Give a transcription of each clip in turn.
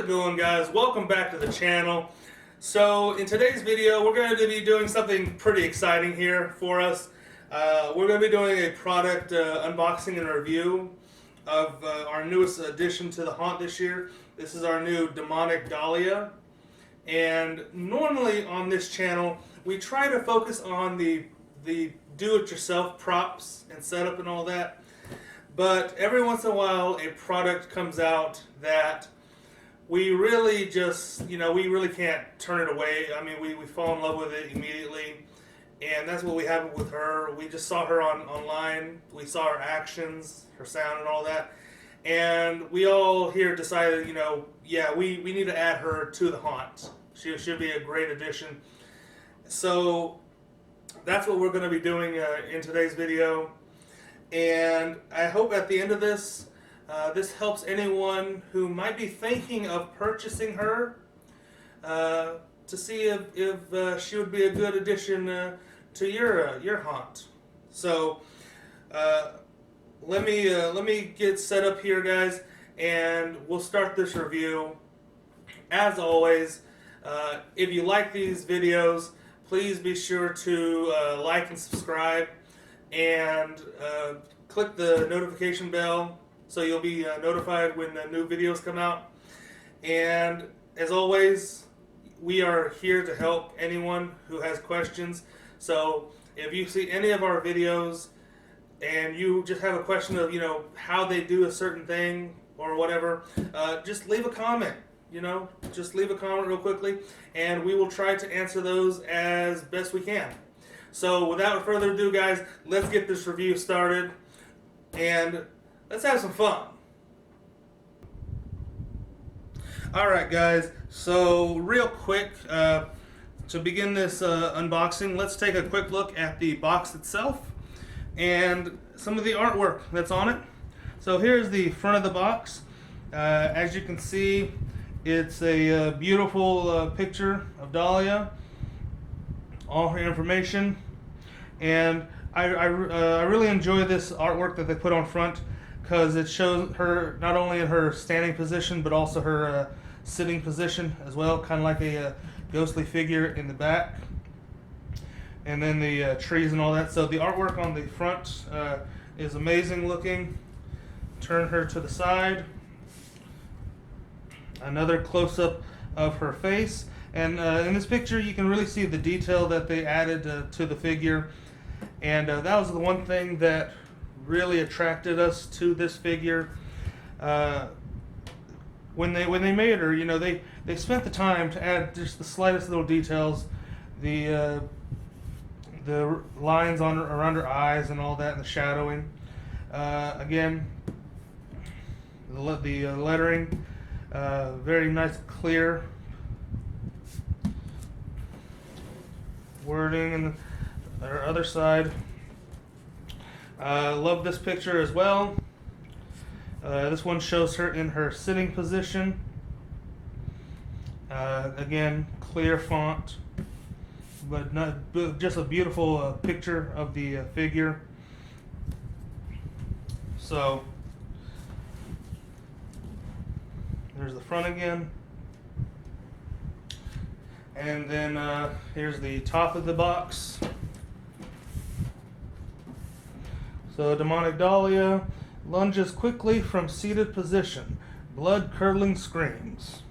it going, guys? Welcome back to the channel. So in today's video we're going to be doing something pretty exciting here for us. We're going to be doing a product unboxing and review of our newest addition to the haunt this year. This is our new demonic Dahlia, and normally on this channel we try to focus on the do-it-yourself props and setup and all that. But every once in a while, a product comes out that we really just, we really can't turn it away. I mean, we fall in love with it immediately. And that's what we have with her. We just saw her online. We saw her actions, her sound and all that. And we all here decided, yeah, we need to add her to the haunt. She should be a great addition. So that's what we're going to be doing in today's video. And I hope at the end of this, this helps anyone who might be thinking of purchasing her to see if she would be a good addition to your haunt. So let me get set up here, guys, and we'll start this review. As always, if you like these videos, please be sure to like and subscribe. And click the notification bell so you'll be notified when the new videos come out. And as always, we are here to help anyone who has questions. So if you see any of our videos and you just have a question of how they do a certain thing or whatever, just leave a comment. Just leave a comment real quickly, and we will try to answer those as best we can. So without further ado, guys, let's get this review started and let's have some fun. Alright, guys, so real quick, to begin this unboxing, let's take a quick look at the box itself and some of the artwork that's on it. So here's the front of the box. As you can see, it's a beautiful picture of Dahlia, all her information. And I really enjoy this artwork that they put on front because it shows her not only in her standing position but also her sitting position as well, kind of like a ghostly figure in the back. And then the trees and all that. So the artwork on the front is amazing looking. Turn her to the side. Another close-up of her face. And in this picture you can really see the detail that they added to the figure. And that was the one thing that really attracted us to this figure. When they made her, they spent the time to add just the slightest little details, the lines around her eyes and all that, and the shadowing. Again, the lettering, very nice, clear wording, and our other side. Love this picture as well. This one shows her in her sitting position. Again, clear font, but just a beautiful picture of the figure. So there's the front again. And then here's the top of the box. So demonic Dahlia lunges quickly from seated position, blood-curdling screams.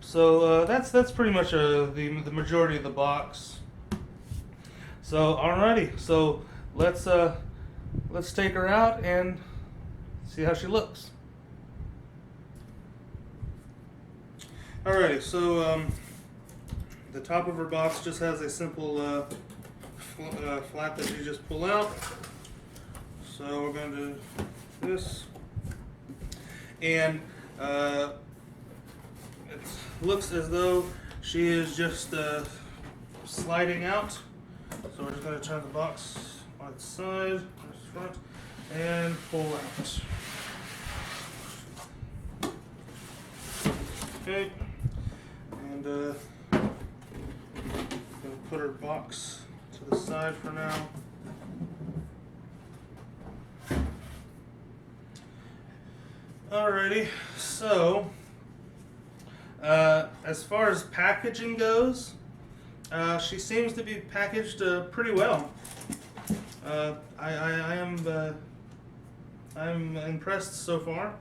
So that's pretty much the majority of the box. So alrighty, so let's take her out and see how she looks. Alrighty, so the top of her box just has a simple flap that you just pull out. So we're going to do this, and it looks as though she is just sliding out. So we're just going to turn the box on its side, front, and pull out. Okay. And going to put her box to the side for now. Alrighty, so as far as packaging goes, she seems to be packaged pretty well. I'm impressed so far.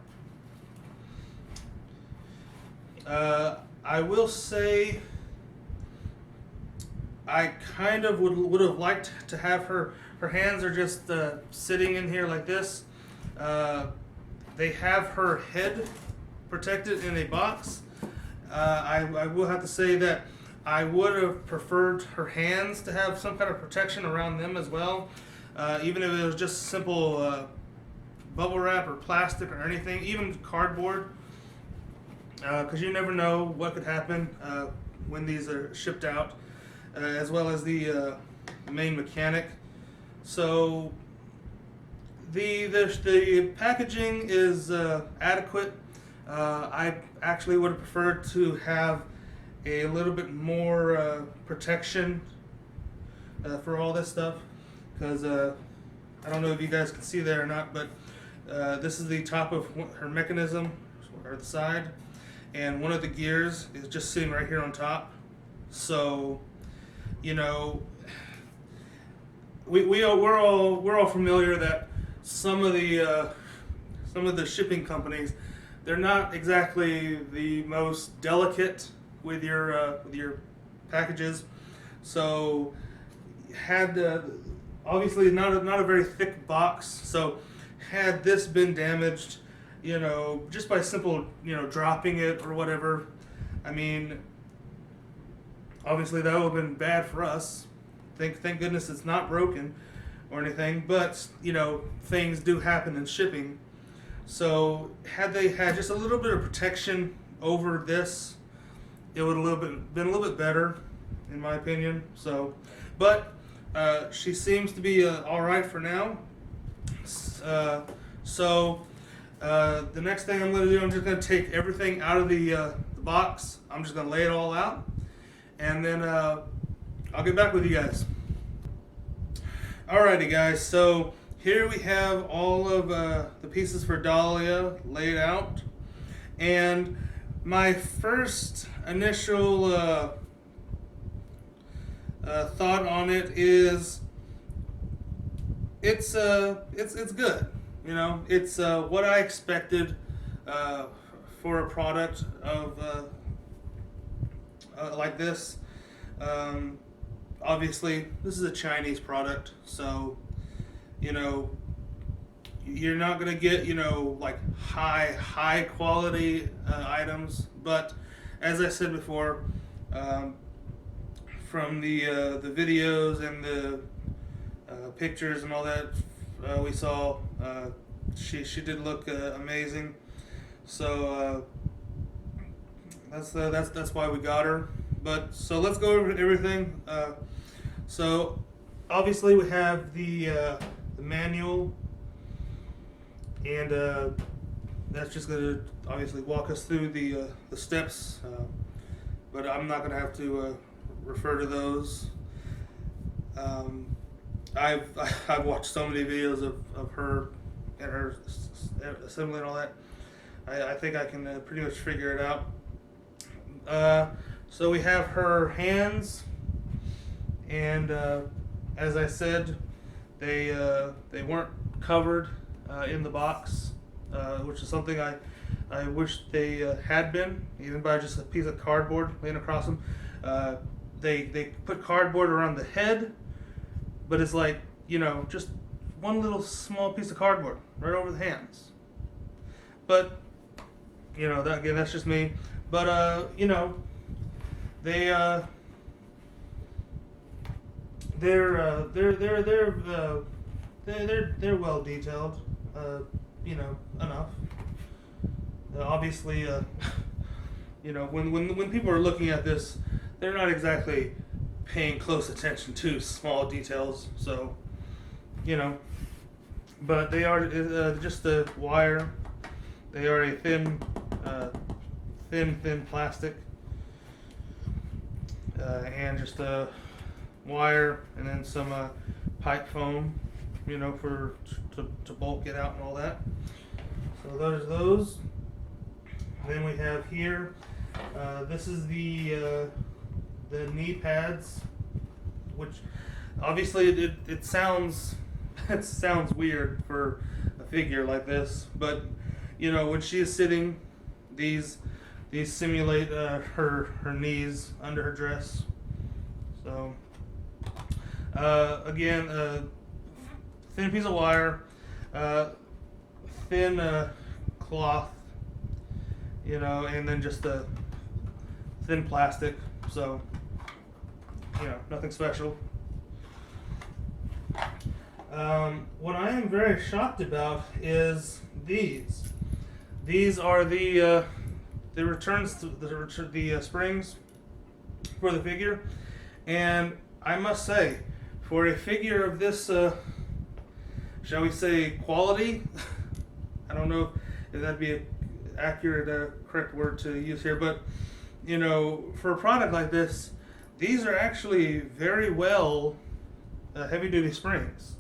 I will say I kind of would have liked to have her hands are just sitting in here like this. They have her head protected in a box. I will have to say that I would have preferred her hands to have some kind of protection around them as well, even if it was just simple bubble wrap or plastic or anything, even cardboard, because you never know what could happen when these are shipped out, as well as the main mechanic. So the packaging is adequate. I actually would have preferred to have a little bit more protection for all this stuff, because I don't know if you guys can see there or not, but this is the top of her mechanism, or the side, and one of the gears is just sitting right here on top. So, you know, we're all familiar that some of the shipping companies, they're not exactly the most delicate with your packages. So had obviously not a very thick box. So had this been damaged, you know, just by simple, you know, dropping it or whatever, I mean, obviously that would have been bad for us. Thank goodness it's not broken or anything, but you know, things do happen in shipping. So had they had just a little bit of protection over this, it would have been a little bit better, in my opinion. So, but she seems to be all right for now. So the next thing I'm going to do, I'm just going to take everything out of the box. I'm just going to lay it all out, and then I'll get back with you guys. Alrighty, guys. So here we have all of the pieces for Dahlia laid out, and my first initial thought on it is it's good. You know, it's what I expected for a product of like this. Obviously, this is a Chinese product, so you know, you're not gonna get, you know, like high quality items. But as I said before, from the videos and the pictures and all that we saw, she did look amazing. So that's why we got her. But so let's go over everything. So obviously we have the manual, and that's just going to obviously walk us through the steps, but I'm not going to have to refer to those. I've watched so many videos of her and her assembly and all that. I think I can pretty much figure it out. So we have her hands, and as I said, they weren't covered in the box, which is something I wish they had been, even by just a piece of cardboard laying across them. They put cardboard around the head, but it's like, you know, just one little small piece of cardboard right over the hands. But you know, that, again, that's just me. But you know, they're well detailed. You know, enough. Obviously, you know, when people are looking at this, they're not exactly paying close attention to small details. So, you know, but they are just the wire. They are a thin plastic, and just a wire, and then some pipe foam, you know, to bulk it out and all that. So there's those. Then we have here, this is the knee pads, which obviously it sounds it sounds weird for a figure like this, but you know, when she is sitting, these simulate her knees under her dress. So again, thin piece of wire, thin cloth, you know, and then just a thin plastic. So, you know, nothing special. What I am very shocked about is these. These are the returns to the springs for the figure, and I must say, for a figure of this, shall we say, quality, I don't know if that'd be an accurate, correct word to use here, but you know, for a product like this, these are actually very well heavy-duty springs.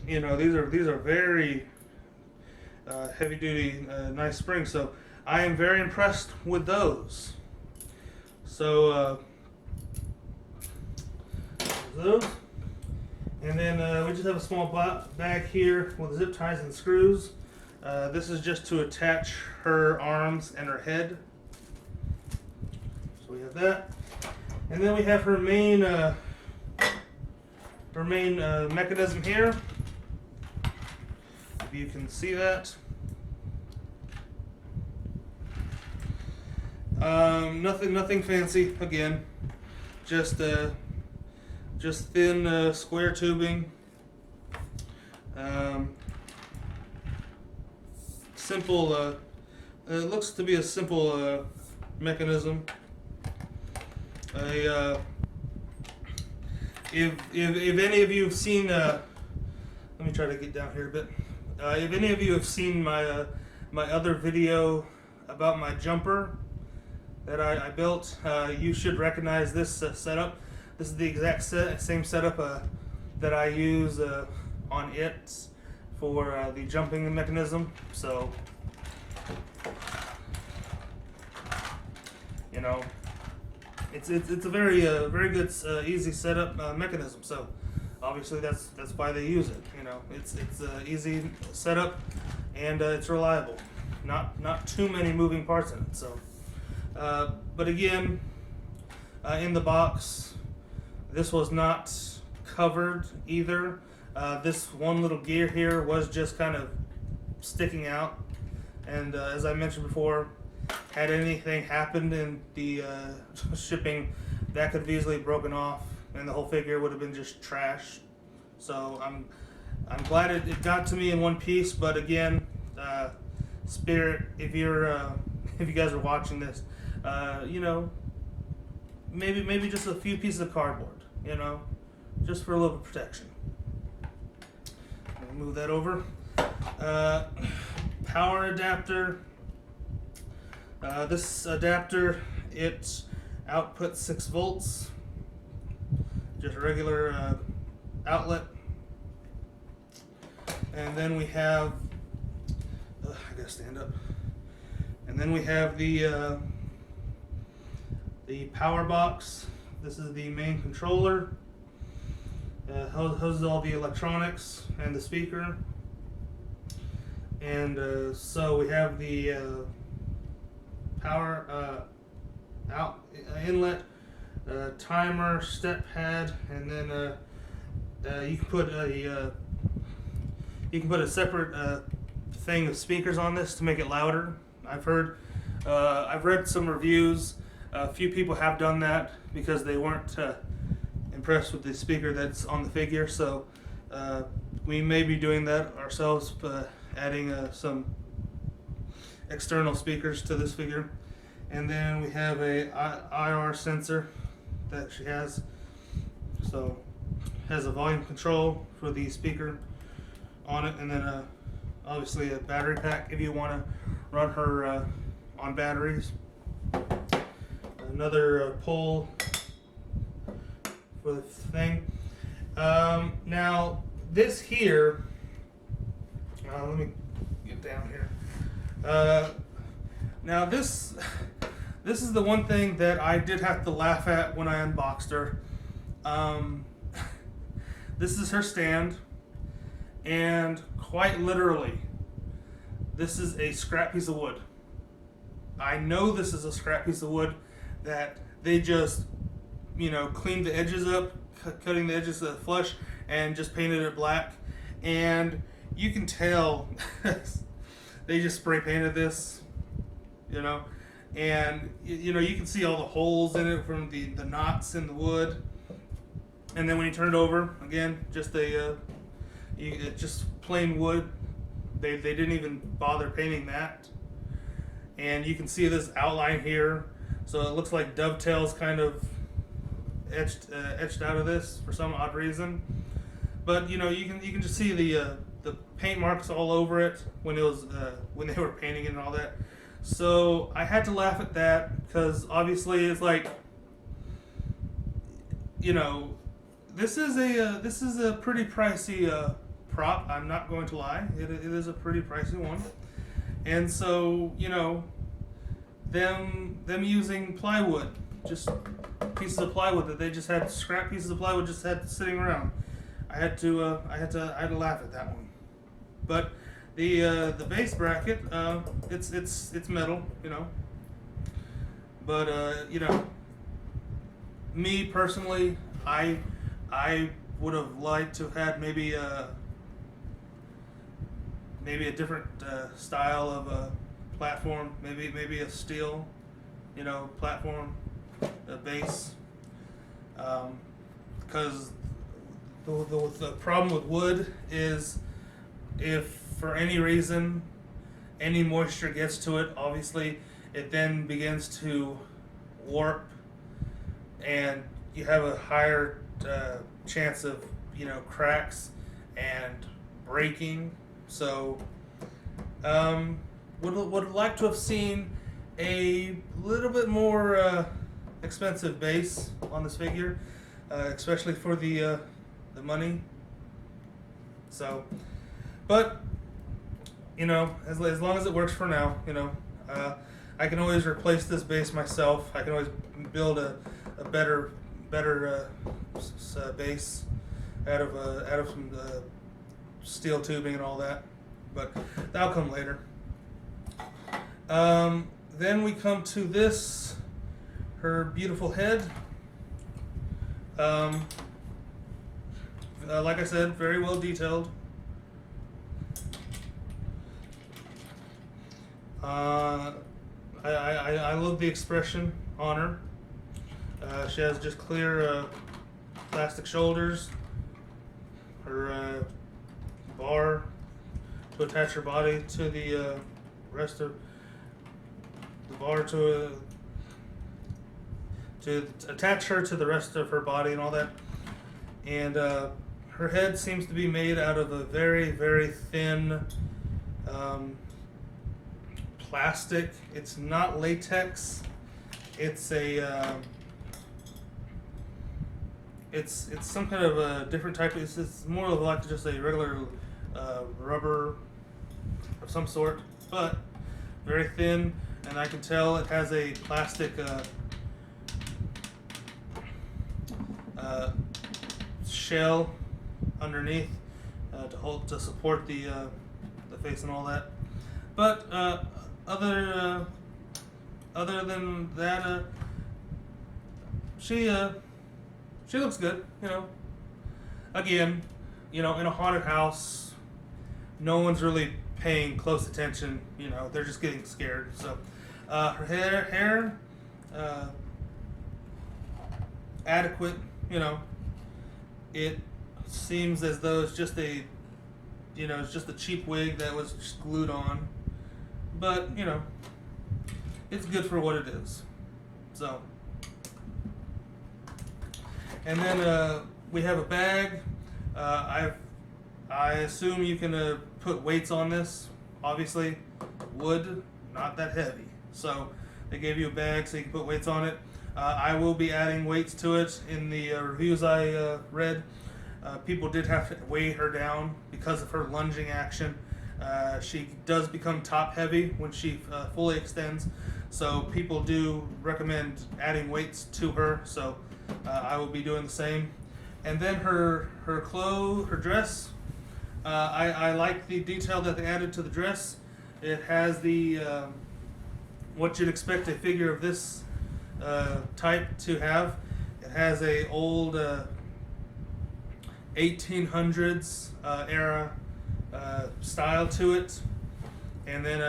You know, these are very heavy-duty, nice springs. So I am very impressed with those. So those, and then we just have a small bag here with zip ties and screws. This is just to attach her arms and her head. So we have that, and then we have her main mechanism here. If you can see that. Nothing fancy. Again, just thin square tubing. Simple. It looks to be a simple mechanism. If any of you have seen, let me try to get down here a bit. If any of you have seen my my other video about my jumper that I built, you should recognize this setup. This is the exact same setup that I use on it for the jumping mechanism. So, you know, it's a very good easy setup mechanism. So obviously that's why they use it. You know, it's easy setup, and it's reliable. Not too many moving parts in it. So, but again, in the box, this was not covered either. This one little gear here was just kind of sticking out, and as I mentioned before, had anything happened in the shipping, that could have easily broken off, and the whole figure would have been just trash. So I'm glad it got to me in one piece. But again, Spirit, if you guys are watching this, you know, maybe just a few pieces of cardboard, you know, just for a little protection. I'll move that over. Power adapter. This adapter, it outputs 6 volts, just a regular outlet. And then we have, I gotta stand up. And then we have the power box. This is the main controller. Houses all the electronics and the speaker. And so we have the power inlet, timer, step pad, and then you can put a separate thing of speakers on this to make it louder. I've read some reviews. A few people have done that because they weren't impressed with the speaker that's on the figure. So we may be doing that ourselves, adding some external speakers to this figure. And then we have a IR sensor that she has. So has a volume control for the speaker on it, and then obviously a battery pack if you want to run her on batteries. Another pole for the thing. Now this here, let me it down here. Now this is the one thing that I did have to laugh at when I unboxed her. This is her stand, and quite literally, this is a scrap piece of wood. I know this is a scrap piece of wood that they just, cleaned the edges up, cutting the edges of the flush, and just painted it black. And you can tell they just spray painted this, and you can see all the holes in it from the knots in the wood. And then when you turn it over, again, just just plain wood. They didn't even bother painting that. And you can see this outline here, so it looks like dovetails kind of etched out of this for some odd reason. But you can just see the paint marks all over it when it was when they were painting it and all that. So I had to laugh at that because obviously it's like, this is a pretty pricey prop. I'm not going to lie. It is a pretty pricey one. And so, them using plywood, just pieces of plywood that they just had, scrap pieces of plywood just had sitting around. I had to laugh at that one. But the base bracket, it's metal, But me personally, I would have liked to have had maybe a different style of a platform, maybe a steel, platform, a base, because the problem with wood is if for any reason any moisture gets to it, obviously it then begins to warp, and you have a higher chance of cracks and breaking. So would like to have seen a little bit more expensive base on this figure, especially for the money. So, but as long as it works for now, I can always replace this base myself. I can always build a better base out of some steel tubing and all that, but that'll come later. Then we come to this, her beautiful head. Like I said, very well detailed. I love the expression on her. She has just clear plastic shoulders, her bar to attach her body to the rest of the bar to attach her to the rest of her body and all that. And her head seems to be made out of a very, very thin plastic. It's not latex. It's a it's some kind of a different type. It's more of like just a regular rubber of some sort, but very thin, and I can tell it has a plastic shell underneath to support the face and all that. But other than that, she looks good. Again, in a haunted house, no one's really paying close attention. They're just getting scared. So her hair adequate. It seems as though it's just a cheap wig that was just glued on, but it's good for what it is. So, and then we have a bag. I assume you can put weights on this. Obviously, wood, not that heavy. So they gave you a bag so you can put weights on it. I will be adding weights to it in the reviews I read. People did have to weigh her down because of her lunging action. She does become top heavy when she fully extends, so people do recommend adding weights to her. So I will be doing the same. And then her dress. I like the detail that they added to the dress. It has the what you'd expect a figure of this type to have. It has a old 1800s era style to it, and then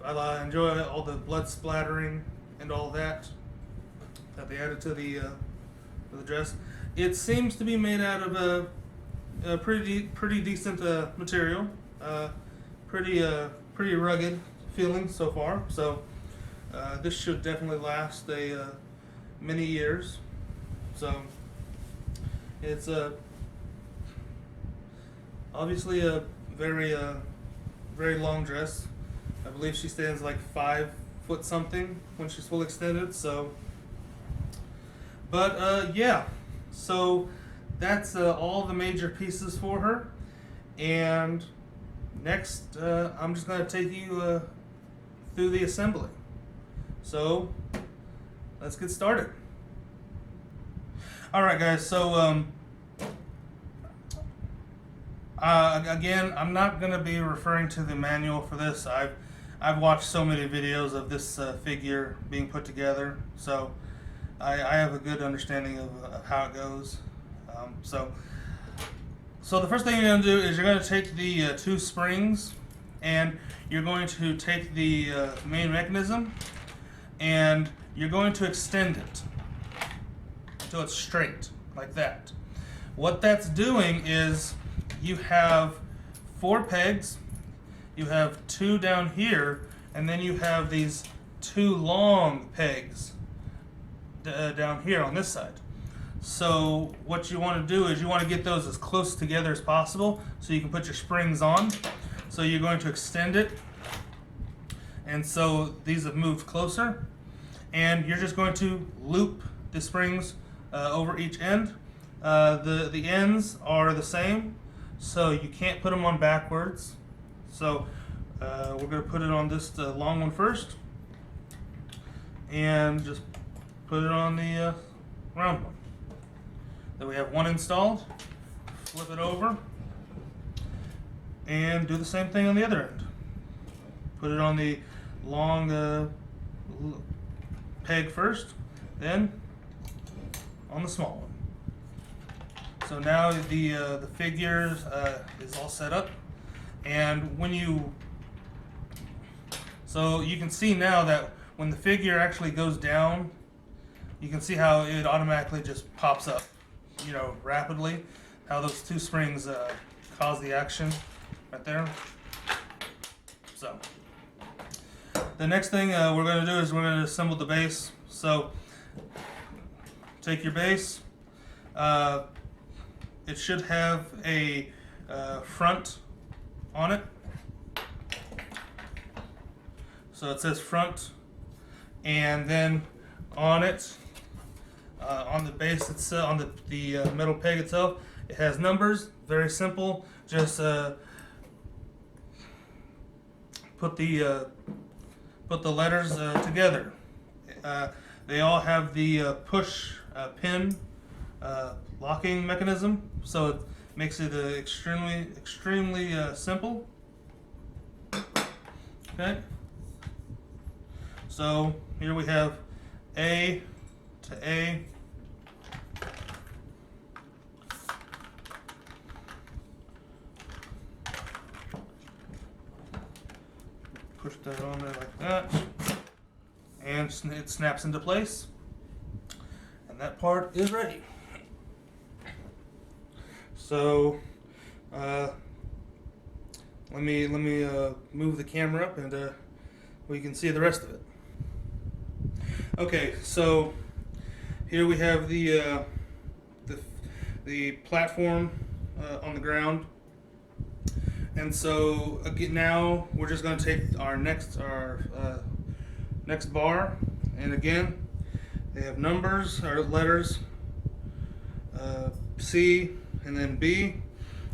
I enjoy all the blood splattering and all that they added to the dress. It seems to be made out of a pretty decent material, pretty rugged feeling so far. So this should definitely last many years. So it's obviously a very long dress. I believe she stands like 5 foot something when she's full extended. So, but yeah. So that's all the major pieces for her. And next, I'm just going to take you through the assembly. So let's get started. All right, guys. So again, I'm not going to be referring to the manual for this. I've watched so many videos of this figure being put together, so I have a good understanding of how it goes. So the first thing you're going to do is you're going to take the 2 springs, and you're going to take the main mechanism, and you're going to extend it so it's straight like that. What that's doing is you have 4 pegs, you have 2 down here, and then you have these 2 long pegs down here on this side. So what you want to do is you want to get those as close together as possible so you can put your springs on. So you're going to extend it, and so these have moved closer, and you're just going to loop the springs over each end. The ends are the same, so you can't put them on backwards. So we're going to put it on this long one first, and just put it on the round one. Then we have one installed. Flip it over, and do the same thing on the other end. Put it on the long peg first, then on the small one. So now the figure is all set up, and so you can see now that when the figure actually goes down, you can see how it automatically just pops up, rapidly. How those 2 springs cause the action right there. So the next thing we're going to do is we're going to assemble the base. So take your base. It should have a front on it. So it says front, and then on it, on the base itself, on the metal peg itself, it has numbers. Very simple. Just put the letters together. They all have the push pin locking mechanism, so it makes it extremely simple. Okay. So here we have A to A. Push that on there like that, and it snaps into place, and that part is ready. So let me move the camera up, and we can see the rest of it. Okay, so here we have the platform on the ground. And so again, now we're just going to take our next bar, and again they have numbers or letters, C and then B,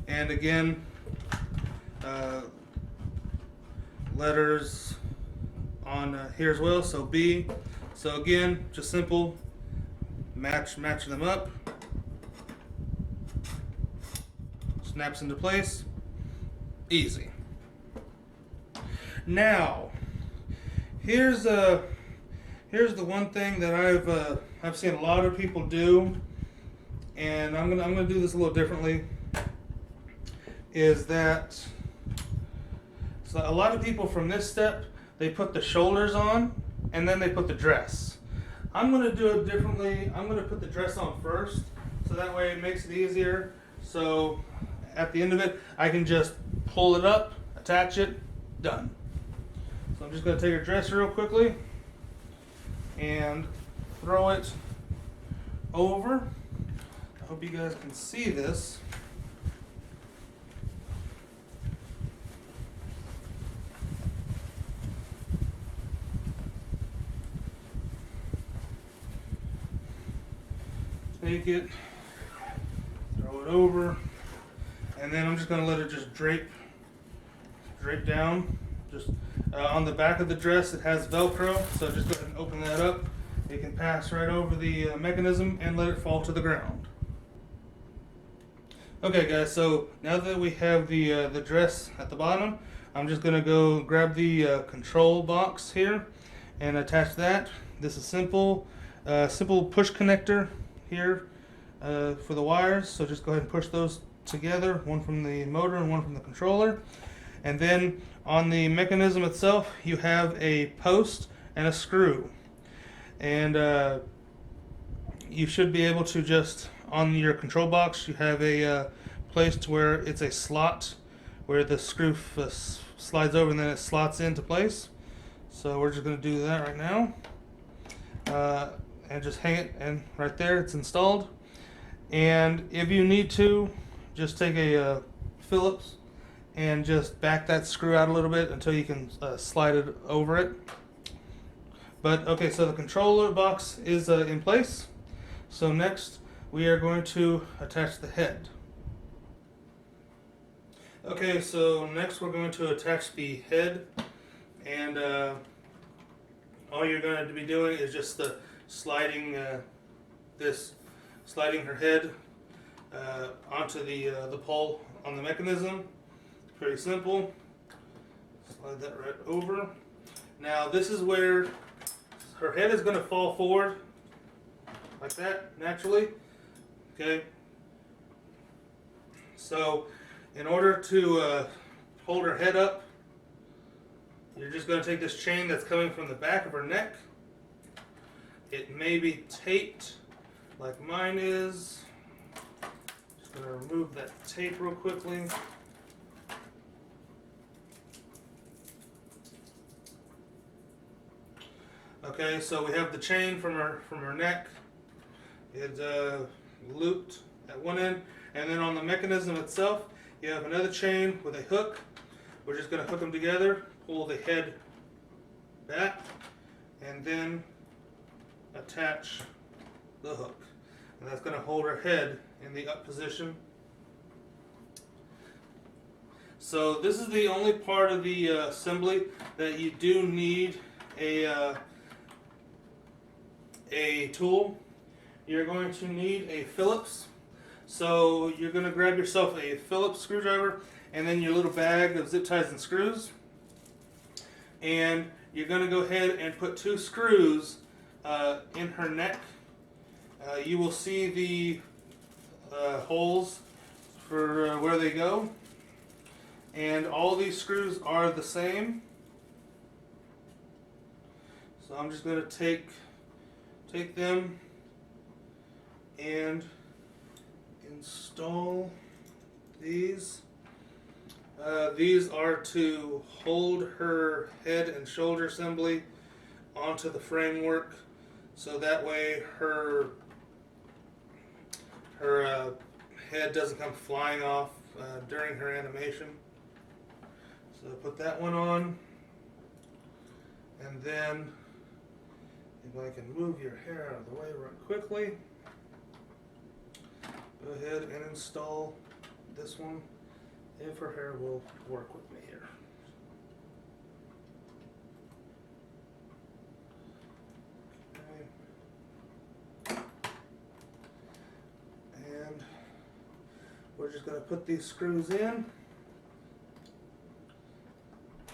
and again letters on here as well. So B. So again, just simple matching them up. Snaps into place. Easy. Now, here's the one thing that I've seen a lot of people do, and I'm gonna do this a little differently. Is that so a lot of people from this step, they put the shoulders on and then they put the dress. I'm gonna do it differently. I'm gonna put the dress on first, so that way it makes it easier. So at the end of it, I can just pull it up, attach it, done. So I'm just going to take a dress real quickly and throw it over. I hope you guys can see this. Take it, throw it over, and then I'm just going to let it just drape down. Just on the back of the dress, it has Velcro, so just go ahead and open that up. It can pass right over the mechanism and let it fall to the ground. Okay, guys. So now that we have the dress at the bottom, I'm just gonna go grab the control box here and attach that. This is simple push connector here for the wires. So just go ahead and push those together, one from the motor and one from the controller. And then on the mechanism itself, you have a post and a screw. And you should be able to just, on your control box, you have a place to where it's a slot where the screw slides over and then it slots into place. So we're just going to do that right now. And just hang it, and right there it's installed. And if you need to, just take a Phillips and just back that screw out a little bit until you can slide it over it. But okay, so the controller box is in place. So next we are going to attach the head. Okay, so next we're going to attach the head, and all you're going to be doing is just sliding her head onto the pole on the mechanism. Pretty simple. Slide that right over. Now this is where her head is going to fall forward like that naturally. Okay. So in order to hold her head up, you're just going to take this chain that's coming from the back of her neck. It may be taped like mine is. Just going to remove that tape real quickly. Okay, so we have the chain from her neck. It's looped at one end, and then on the mechanism itself, you have another chain with a hook. We're just going to hook them together, pull the head back, and then attach the hook. And that's going to hold her head in the up position. So this is the only part of the assembly that you do need a tool. You're going to need a Phillips. So you're going to grab yourself a Phillips screwdriver and then your little bag of zip ties and screws. And you're going to go ahead and put 2 screws in her neck. You will see the holes for where they go. And all these screws are the same. So I'm just going to take them and install these. These are to hold her head and shoulder assembly onto the framework, so that way her head doesn't come flying off during her animation. So put that one on, and then if I can move your hair out of the way real quickly, go ahead and install this one if her hair will work with me here. we're just going to put these screws in.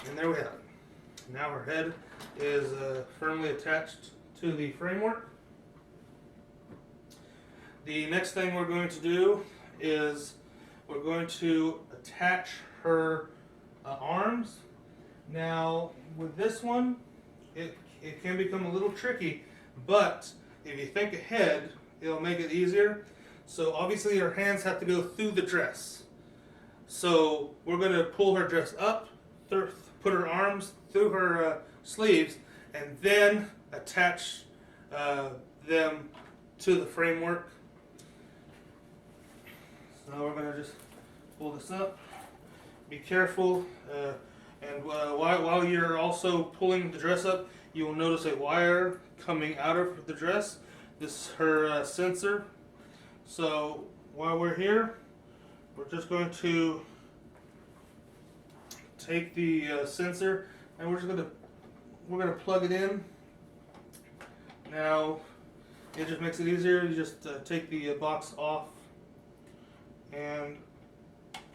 And there we have it. Now her head is firmly attached to the framework. The next thing we're going to do is we're going to attach her arms. Now with this one, it can become a little tricky, but if you think ahead, it'll make it easier. So obviously her hands have to go through the dress. So we're going to pull her dress up, put her arms through her sleeves, and then attach them to the framework. So we're going to just pull this up. Be careful, and while you're also pulling the dress up, you will notice a wire coming out of the dress. This is her sensor. So while we're here, we're just going to take the sensor and we're gonna plug it in. Now it just makes it easier. You just take the box off and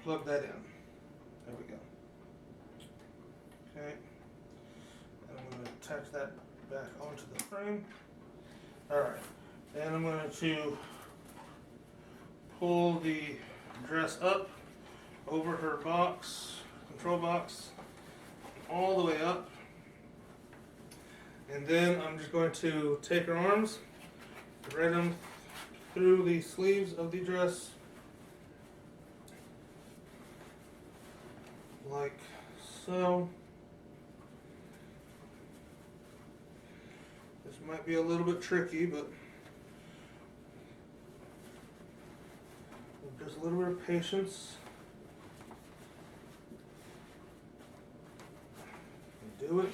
plug that in. There we go. Okay, and I'm going to attach that back onto the frame. Alright, and I'm going to pull the dress up over her box, control box, all the way up. And then I'm just going to take her arms, thread them through the sleeves of the dress, like so. This might be a little bit tricky, but with just a little bit of patience, do it.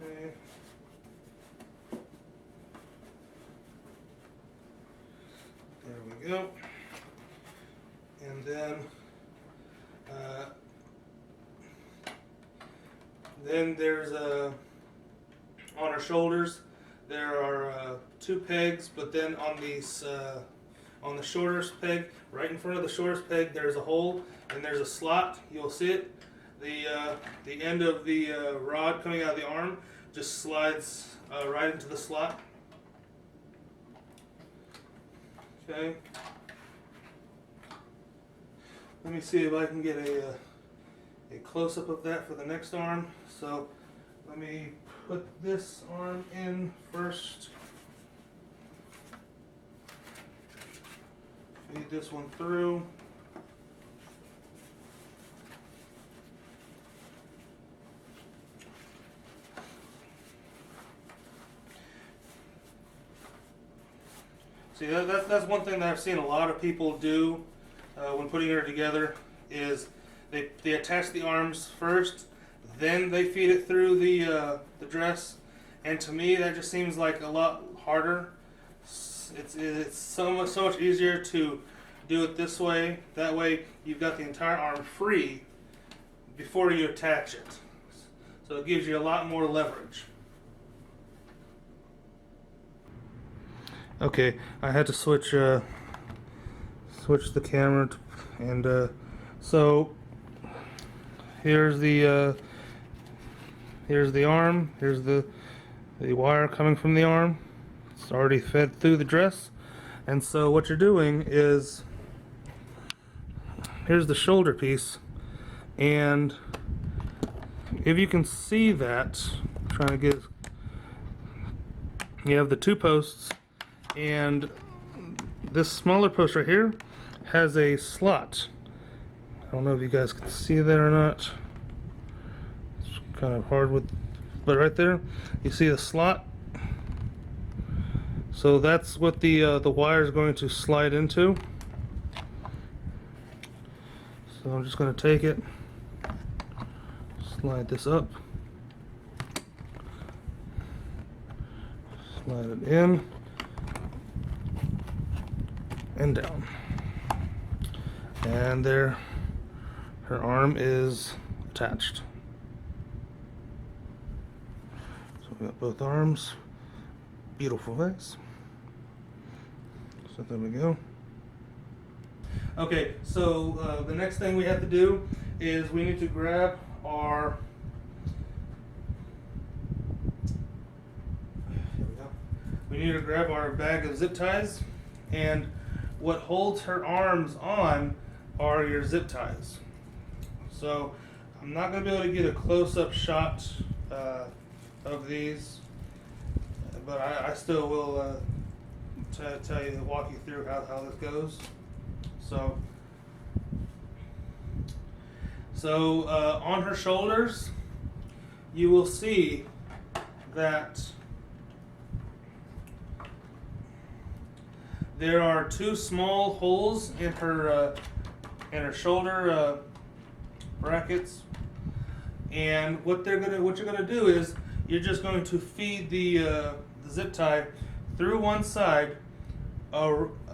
Okay. There we go. And then there's on her shoulders there are 2 pegs, but then on these on the shortest peg, right in front of the shortest peg, there's a hole and there's a slot. You'll see it. The end of the rod coming out of the arm just slides right into the slot. Okay. Let me see if I can get a close-up of that for the next arm. So let me put this arm in first. Feed this one through. See, that's one thing that I've seen a lot of people do when putting her together is they attach the arms first, then they feed it through the dress, and to me that just seems like a lot harder. It's so much easier to do it this way. That way you've got the entire arm free before you attach it. So it gives you a lot more leverage. Okay, I had to switch the camera, and so here's the arm. Here's the wire coming from the arm. It's already fed through the dress, and so what you're doing is here's the shoulder piece, and if you can see that, I'm trying to get, you have the 2 posts. And this smaller post right here has a slot. I don't know if you guys can see that or not. It's kind of hard but right there, you see the slot. So that's what the wire is going to slide into. So I'm just going to take it, slide this up, slide it in, and down, and there her arm is attached. So we got both arms. Beautiful face. So there we go. Okay, so the next thing we have to do is we need to grab our, here we go. We need to grab our bag of zip ties, and what holds her arms on are your zip ties. So I'm not going to be able to get a close-up shot of these, but I still will tell you, walk you through how this goes. So on her shoulders, you will see that there are two small holes in her shoulder brackets, and what you're gonna do is you're just going to feed the zip tie through one side,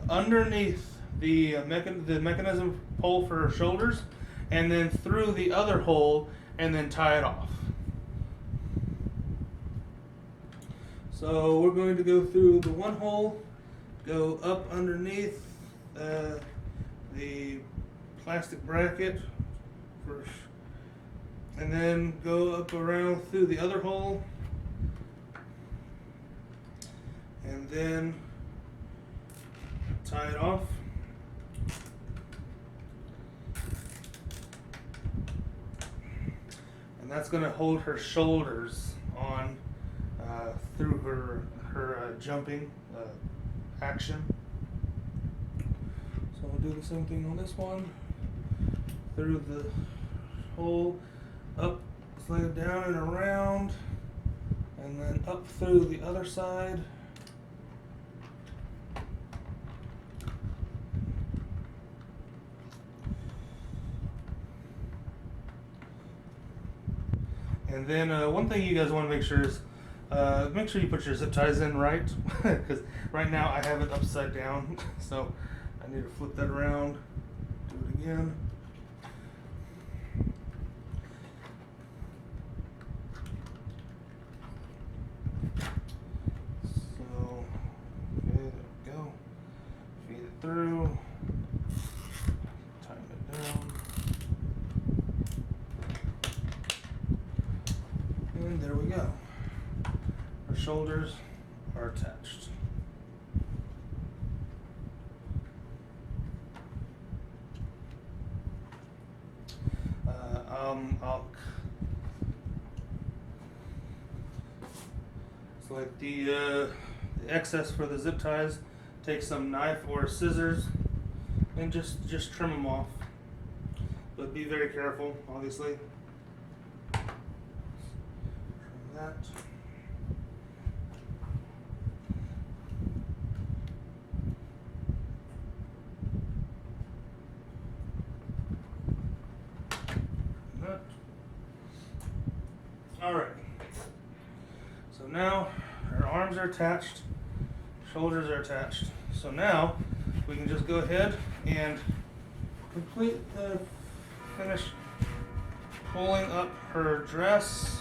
underneath the mechanism hole for her shoulders, and then through the other hole, and then tie it off. So we're going to go through the one hole, go up underneath the plastic bracket first, and then go up around through the other hole, and then tie it off. And that's going to hold her shoulders on through her jumping action. So we'll do the same thing on this one. Through the hole, up, slide down and around, and then up through the other side. And then one thing you guys want to make sure is make sure you put your zip ties in right, because right now I have it upside down, so I need to flip that around, do it again. So, okay, there we go. Feed it through, tighten it down. And there we go. Our shoulders are attached. It's like the excess for the zip ties. Take some knife or scissors and just trim them off. But be very careful, obviously. That. That. All right. So now our arms are attached, shoulders are attached. So now we can just go ahead and finish pulling up her dress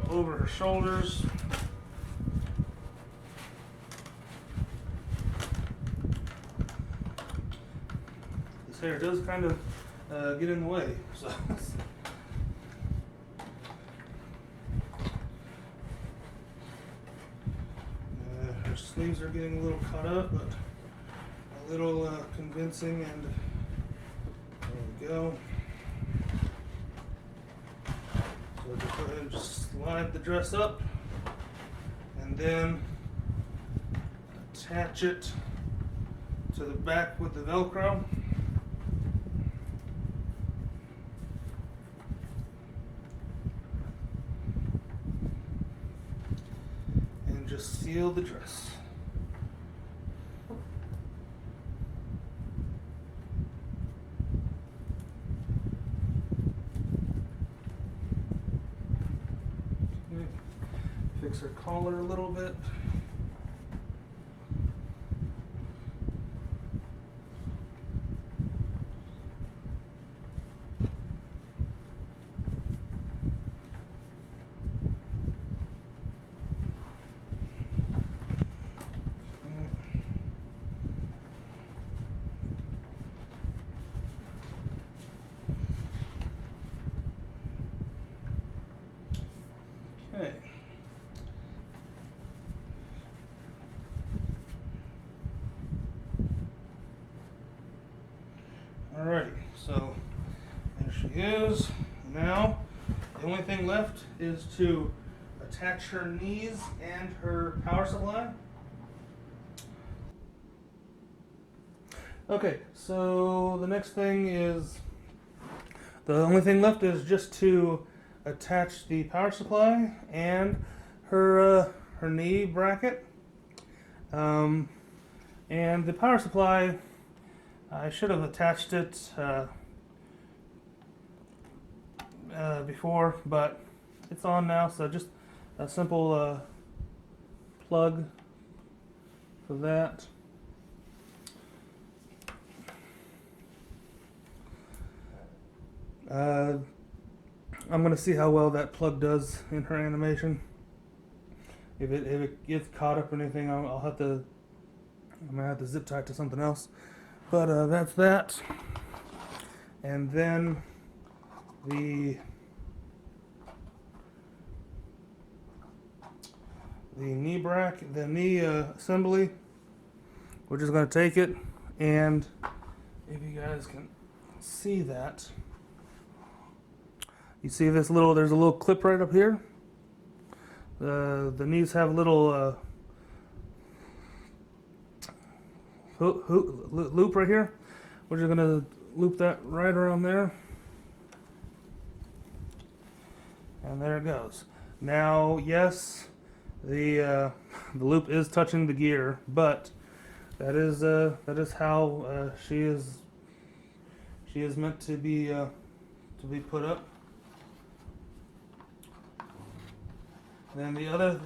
over her shoulders. This hair does kind of get in the way, so. Her sleeves are getting a little cut up, but a little convincing, and there we go. So just go ahead and just slide the dress up, and then attach it to the back with the Velcro. And just seal the dress. Fix her collar a little bit. she is. Now, the only thing left is to attach her knees and her power supply. Okay, so the next thing is, the only thing left is just to attach the power supply and her knee bracket. And the power supply, I should have attached it before, but it's on now, so just a simple plug for that. I'm going to see how well that plug does in her animation. If it gets caught up or anything, I'm going to have to zip tie it to something else. But that's that. And then the knee assembly. We're just going to take it, and if you guys can see that, you see this there's a little clip right up here. The knees have a little loop right here. We're just gonna loop that right around there, and there it goes. Now, yes, the loop is touching the gear, but that is how she is meant to be put up. Then the only other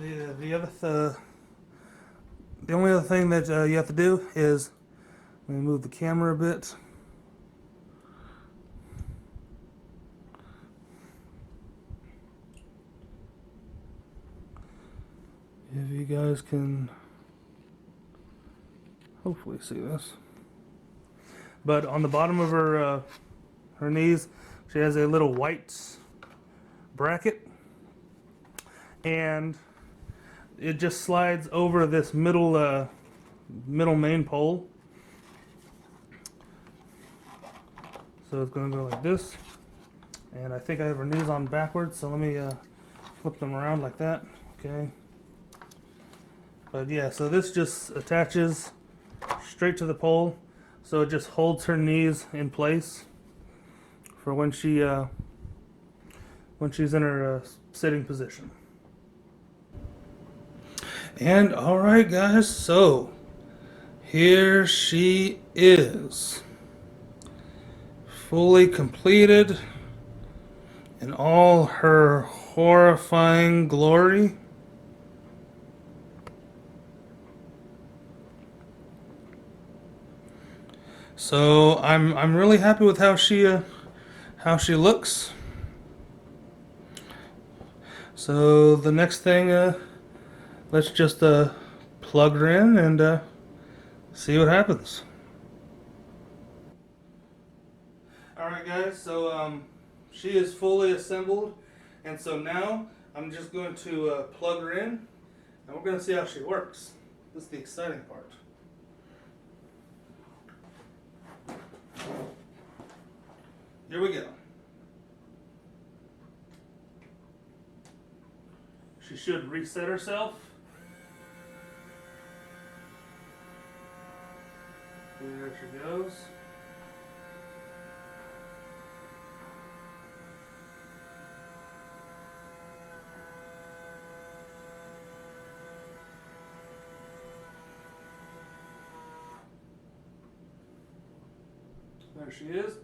thing that you have to do is, let me move the camera a bit. If you guys can hopefully see this, but on the bottom of her knees, she has a little white bracket. And it just slides over this middle main pole. So it's going to go like this. And I think I have her knees on backwards, so let me flip them around like that. Okay. But yeah, so this just attaches straight to the pole, so it just holds her knees in place for when she's in her sitting position. And alright guys, so here she is, fully completed in all her horrifying glory. So I'm really happy with how she looks. So the next thing, let's just plug her in and see what happens. Alright guys, so she is fully assembled, and so now I'm just going to plug her in, and we're going to see how she works. This is the exciting part. Here we go. She should reset herself. There she goes. There she is.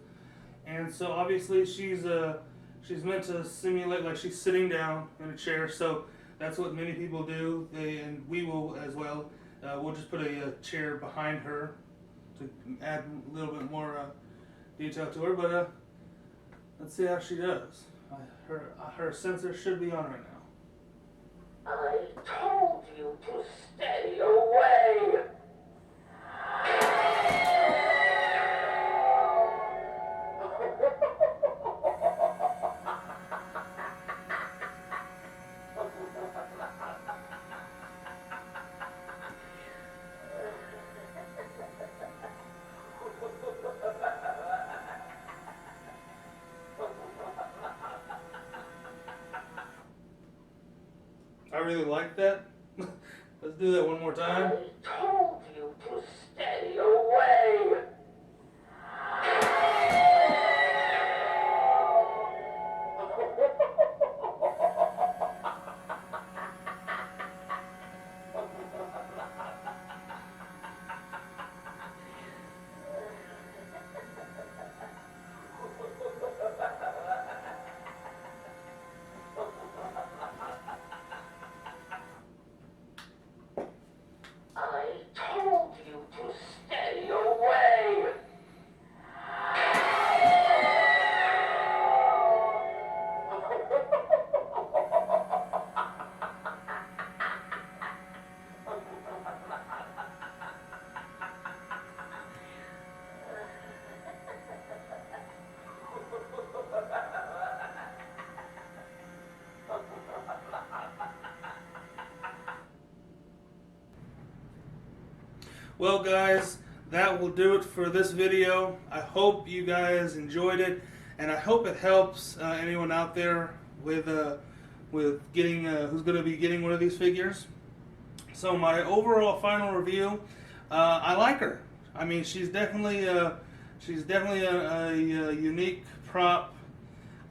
And so obviously she's meant to simulate like she's sitting down in a chair, so that's what many people do. And we will as well. We'll just put a chair behind her to add a little bit more detail to her, but let's see how she does. Her sensor should be on right now. I told you to stay away! really like that. Let's do that one more time. I told you to stay away. I told you to stay away. Well, guys, that will do it for this video. I hope you guys enjoyed it, and I hope it helps anyone out there with getting who's going to be getting one of these figures. So my overall final review, I like her. I mean, she's definitely a unique prop,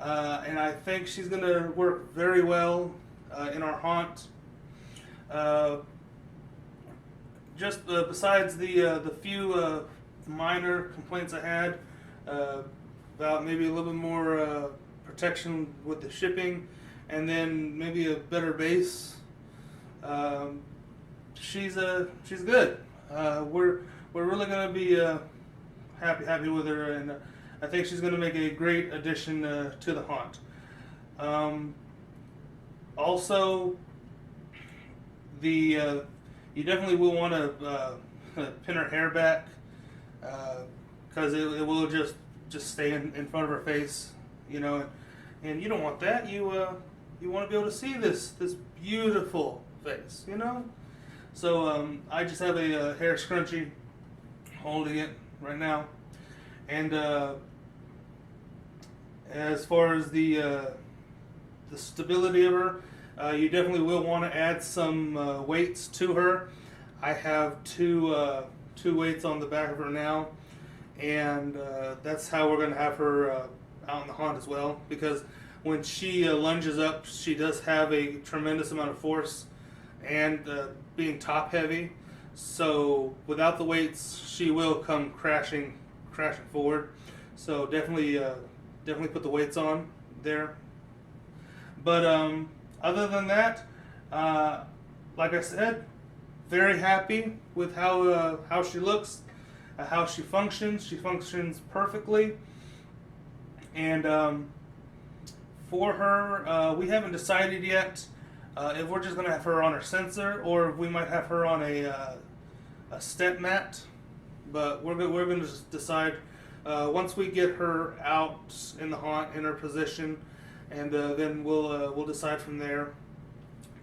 and I think she's going to work very well in our haunt. Just besides the few minor complaints I had about maybe a little bit more protection with the shipping, and then maybe a better base. She's good. We're really gonna be happy with her, and I think she's gonna make a great addition to the haunt. Also, you definitely will want to pin her hair back, because it will just stay in front of her face, you know, and you don't want that. You want to be able to see this beautiful face, you know. So I just have a hair scrunchie holding it right now, and as far as the stability of her, you definitely will want to add some weights to her. I have two weights on the back of her now, and that's how we're going to have her out in the haunt as well, because when she lunges up, she does have a tremendous amount of force, and being top heavy, so without the weights she will come crashing forward. So definitely put the weights on there. But other than that, like I said, very happy with how she looks, how she functions. She functions perfectly. And for her, we haven't decided yet if we're just going to have her on her sensor, or if we might have her on a stent mat. But we're going to decide once we get her out in the haunt, in her position, and then we'll decide from there.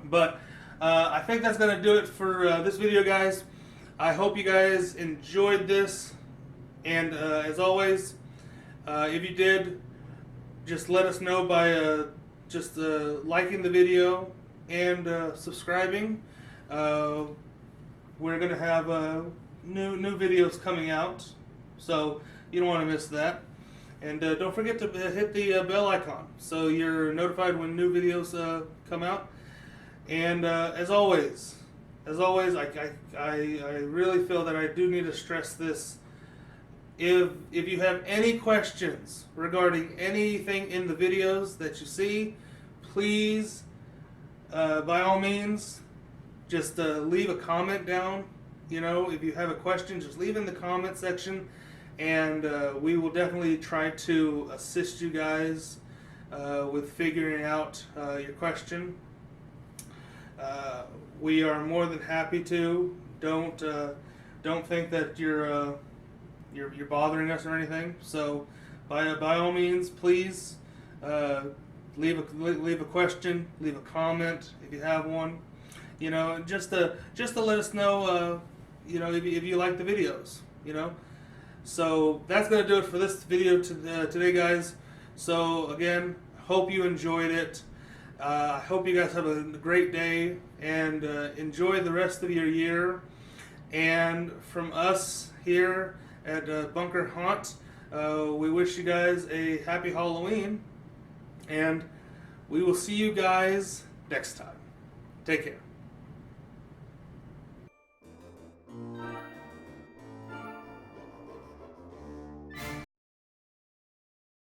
But I think that's going to do it for this video, guys. I hope you guys enjoyed this, and as always, if you did, just let us know by just liking the video and subscribing. We're going to have new videos coming out, so you don't want to miss that. And don't forget to hit the bell icon so you're notified when new videos come out. And as always, I really feel that I do need to stress this. If you have any questions regarding anything in the videos that you see, please, by all means, just leave a comment down. You know, if you have a question, just leave in the comment section, and we will definitely try to assist you guys with figuring out your question. We are more than happy to. Don't think that you're bothering us or anything. So by all means, please leave a question, leave a comment if you have one. You know, just to let us know. You know, if you like the videos. You know. So that's gonna do it for this video today, guys. So again, hope you enjoyed it. I hope you guys have a great day and enjoy the rest of your year. And from us here at Bunker Haunt, we wish you guys a happy Halloween. And we will see you guys next time. Take care.